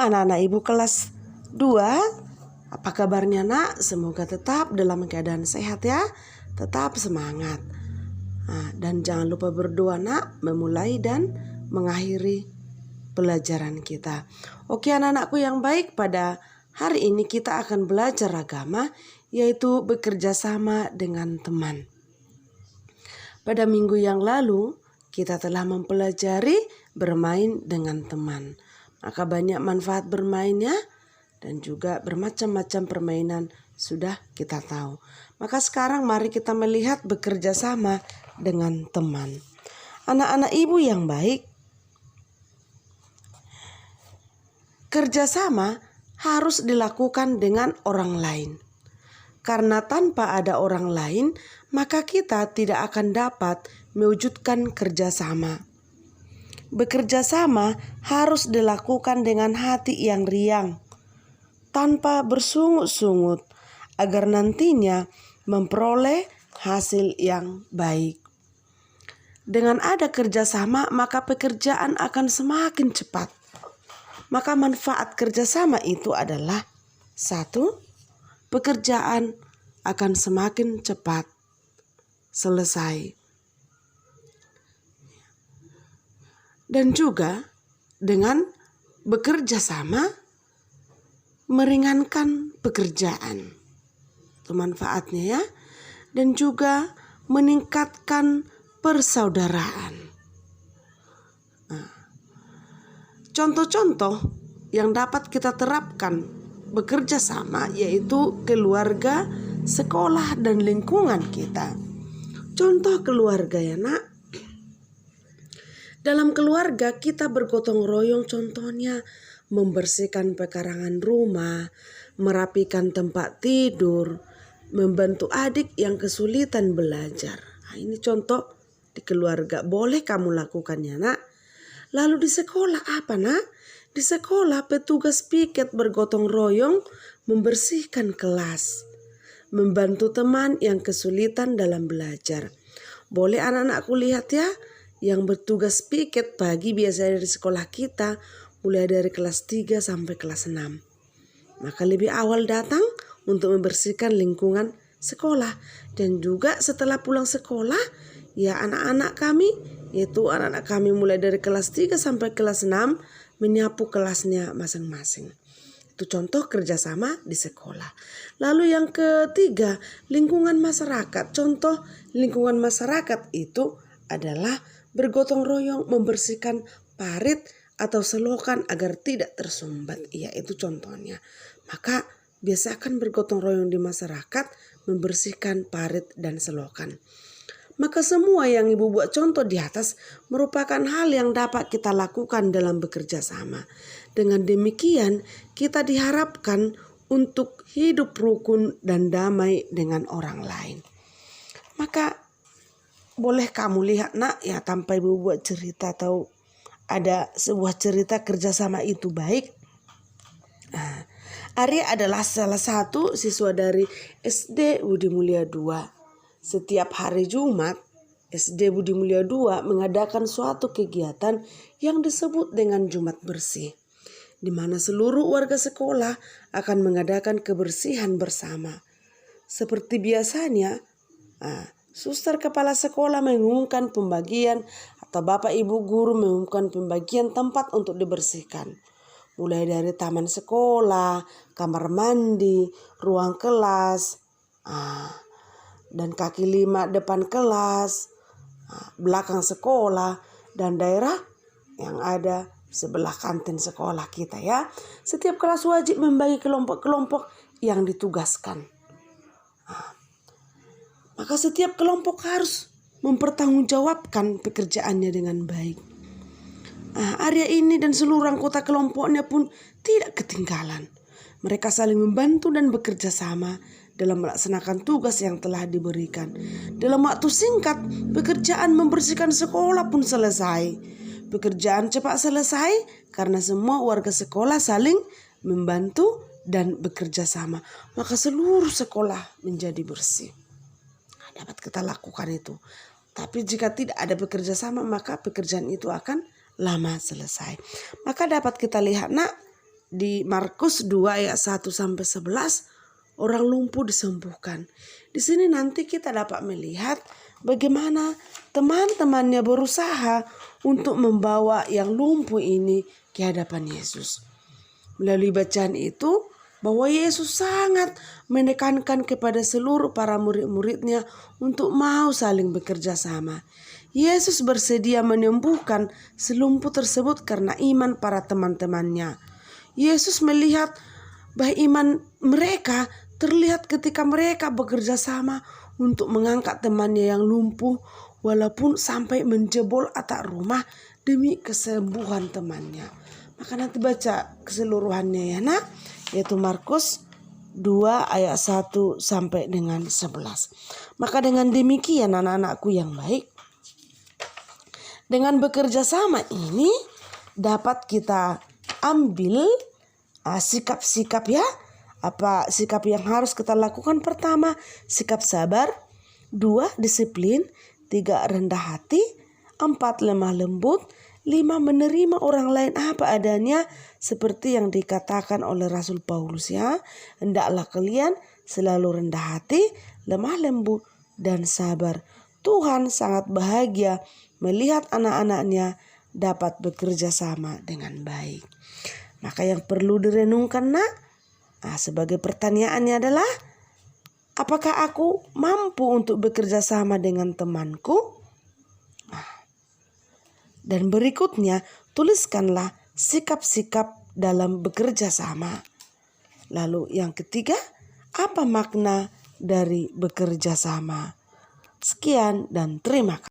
anak-anak ibu kelas 2, apa kabarnya nak? Semoga tetap dalam keadaan sehat ya, tetap semangat. Dan jangan lupa berdoa nak, memulai dan mengakhiri pelajaran kita. Oke anak-anakku yang baik, pada hari ini kita akan belajar agama, yaitu bekerja sama dengan teman. Pada minggu yang lalu kita telah mempelajari bermain dengan teman. Maka banyak manfaat bermainnya dan juga bermacam-macam permainan sudah kita tahu. Maka sekarang mari kita melihat bekerja sama dengan teman. Anak-anak ibu yang baik, kerjasama harus dilakukan dengan orang lain. Karena tanpa ada orang lain, maka kita tidak akan dapat mewujudkan kerjasama. Bekerja sama harus dilakukan dengan hati yang riang, tanpa bersungut-sungut, agar nantinya memperoleh hasil yang baik. Dengan ada kerjasama, maka pekerjaan akan semakin cepat. Maka manfaat kerjasama itu adalah: 1. Pekerjaan akan semakin cepat selesai. Dan juga dengan bekerja sama meringankan pekerjaan. Itu manfaatnya ya. Dan juga meningkatkan persaudaraan. Contoh-contoh yang dapat kita terapkan bekerja sama yaitu keluarga, sekolah, dan lingkungan kita. Contoh keluarga ya nak. Dalam keluarga kita bergotong royong, contohnya membersihkan pekarangan rumah, merapikan tempat tidur, membantu adik yang kesulitan belajar. Ini contoh di keluarga, boleh kamu lakukannya nak. Lalu di sekolah apa nak? Di sekolah petugas piket bergotong royong membersihkan kelas, membantu teman yang kesulitan dalam belajar. Boleh anak-anakku lihat ya, yang bertugas piket pagi biasanya dari sekolah kita mulai dari kelas 3 sampai kelas 6. Maka lebih awal datang untuk membersihkan lingkungan sekolah. Dan juga setelah pulang sekolah, ya anak-anak kami, yaitu anak-anak kami mulai dari kelas 3 sampai kelas 6 menyapu kelasnya masing-masing. Itu contoh kerjasama di sekolah. Lalu yang ketiga, lingkungan masyarakat. Contoh lingkungan masyarakat itu adalah bergotong royong membersihkan parit atau selokan agar tidak tersumbat. Iya, itu contohnya. Maka biasakan bergotong royong di masyarakat membersihkan parit dan selokan. Maka semua yang ibu buat contoh di atas merupakan hal yang dapat kita lakukan dalam bekerja sama. Dengan demikian kita diharapkan untuk hidup rukun dan damai dengan orang lain. Maka boleh kamu lihat nak ya, tanpa ibu buat cerita atau ada sebuah cerita kerjasama itu baik. Arya adalah salah satu siswa dari SD Budi Mulia 2. Setiap hari Jumat, SD Budi Mulia 2 mengadakan suatu kegiatan yang disebut dengan Jumat Bersih, di mana seluruh warga sekolah akan mengadakan kebersihan bersama. Seperti biasanya, suster kepala sekolah mengumumkan pembagian atau bapak ibu guru mengumumkan pembagian tempat untuk dibersihkan. Mulai dari taman sekolah, kamar mandi, ruang kelas, dan kaki 5 depan kelas, belakang sekolah, dan daerah yang ada sebelah kantin sekolah kita ya. Setiap kelas wajib membagi kelompok-kelompok yang ditugaskan. Maka setiap kelompok harus mempertanggungjawabkan pekerjaannya dengan baik. Arya ini dan seluruh anggota kelompoknya pun tidak ketinggalan. Mereka saling membantu dan bekerja sama dalam melaksanakan tugas yang telah diberikan. Dalam waktu singkat, pekerjaan membersihkan sekolah pun selesai. Pekerjaan cepat selesai karena semua warga sekolah saling membantu dan bekerja sama. Maka seluruh sekolah menjadi bersih. Dapat kita lakukan itu. Tapi jika tidak ada bekerja sama, maka pekerjaan itu akan lama selesai. Maka dapat kita lihat nak, di Markus 2 ayat 1 sampai 11 orang lumpuh disembuhkan. Di sini nanti kita dapat melihat bagaimana teman-temannya berusaha untuk membawa yang lumpuh ini ke hadapan Yesus. Melalui bacaan itu bahwa Yesus sangat menekankan kepada seluruh para murid-muridnya untuk mau saling bekerja sama. Yesus bersedia menyembuhkan si lumpuh tersebut karena iman para teman-temannya. Yesus melihat bahwa iman mereka terlihat ketika mereka bekerja sama untuk mengangkat temannya yang lumpuh walaupun sampai menjebol atap rumah demi kesembuhan temannya. Maka nanti baca keseluruhannya ya nak, yaitu Markus 2 ayat 1 sampai dengan 11. Maka dengan demikian anak-anakku yang baik, dengan bekerja sama ini dapat kita ambil sikap-sikap ya. Apa sikap yang harus kita lakukan? Pertama, sikap sabar. 2, disiplin. 3, rendah hati. 4, lemah lembut. 5, menerima orang lain apa adanya seperti yang dikatakan oleh Rasul Paulus ya. Hendaklah kalian selalu rendah hati, lemah lembut, dan sabar. Tuhan sangat bahagia melihat anak-anaknya dapat bekerja sama dengan baik. Maka yang perlu direnungkan nak, sebagai pertanyaannya adalah, apakah aku mampu untuk bekerja sama dengan temanku? Dan berikutnya, tuliskanlah sikap-sikap dalam bekerja sama. Lalu yang ketiga, apa makna dari bekerja sama? Sekian dan terima kasih.